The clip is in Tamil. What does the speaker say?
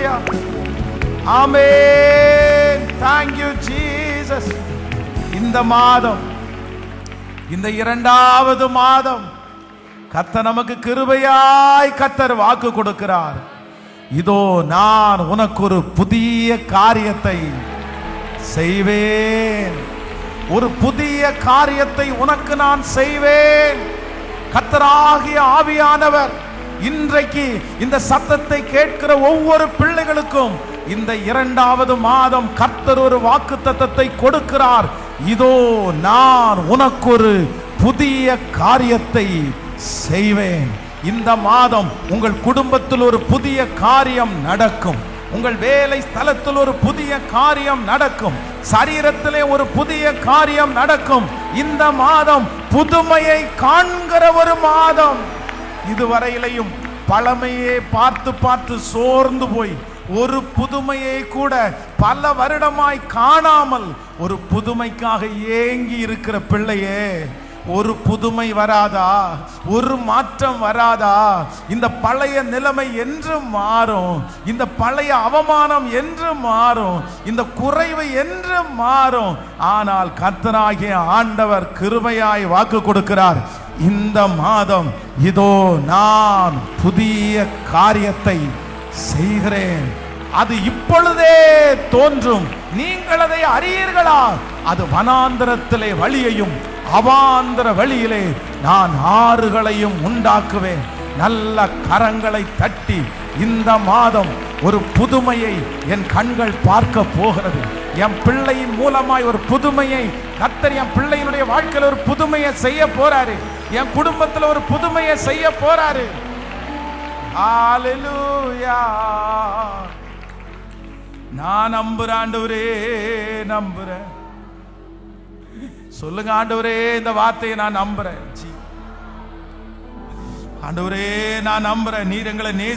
Hallelujah. Amen. Thank you Jesus. இந்த மாதம், இந்த இரண்டாவது மாதம் கர்த்தர் நமக்கு கிருபையாய் கர்த்தர் வாக்கு கொடுக்கிறார். இதோ நான் உனக்கு ஒரு புதிய காரியத்தை செய்வேன். ஒரு புதிய காரியத்தை உனக்கு நான் செய்வேன். கர்த்தராகிய ஆவியானவர் இன்றைக்கு இந்த சத்தத்தை கேட்கிற ஒவ்வொரு பிள்ளைகளுக்கும் இந்த இரண்டாவது மாதம் கர்த்தர் ஒரு வாக்குத்தத்தத்தை கொடுக்கிறார். இதோ நான் உனக்கு ஒரு புதிய காரியத்தை செய்வேன். இந்த மாதம் உங்கள் குடும்பத்தில் ஒரு புதிய காரியம் நடக்கும். உங்கள் வேலை ஸ்தலத்தில் ஒரு புதிய காரியம் நடக்கும். சரீரத்திலே ஒரு புதிய காரியம் நடக்கும். இந்த மாதம் புதுமையை காண்கிற ஒரு மாதம். இதுவரையிலையும் பழமையே பார்த்து பார்த்து சோர்ந்து போய் ஒரு புதுமையை கூட பல வருடமாய் காணாமல் ஒரு புதுமைக்காக ஏங்கி இருக்கிற பிள்ளையே, ஒரு புதுமை வராதா? ஒரு மாற்றம் வராதா? இந்த பழைய நிலைமை என்று மாறும். இந்த பழைய அவமானம் என்று மாறும். இந்த குறைவு என்று மாறும். ஆனால் கர்த்தராகிய ஆண்டவர் கிருபையாய் வாக்கு கொடுக்கிறார். இந்த மாதம் இதோ நான் புதிய காரியத்தை செய்கிறேன். அது இப்பொழுதே தோன்றும். நீங்கள் அதை அறியீர்களா? அது வனாந்தரத்திலே வழியையும் அவாந்தர வழியிலே நான் ஆறுகளையும் உண்டாக்குவேன். நல்ல கரங்களை தட்டி இந்த மாதம் ஒரு புதுமையை என் கண்கள் பார்க்க போகிறது. என் பிள்ளையின் மூலமாய் ஒரு புதுமையை கர்த்தர் என் பிள்ளையினுடைய வாழ்க்கையில் ஒரு புதுமையை செய்ய போறாரு. என் குடும்பத்தில் ஒரு புதுமையை செய்ய போறாரு. ஹalleluya. நான் நம்புறேன் ஆண்டவரே, நம்புறேன். சொல்லுங்க ஆண்டவரே, இந்த வார்த்தையை நான் நம்புறேன். ஆண்டவரே, நான் நம்புறேன். நீர் எங்களை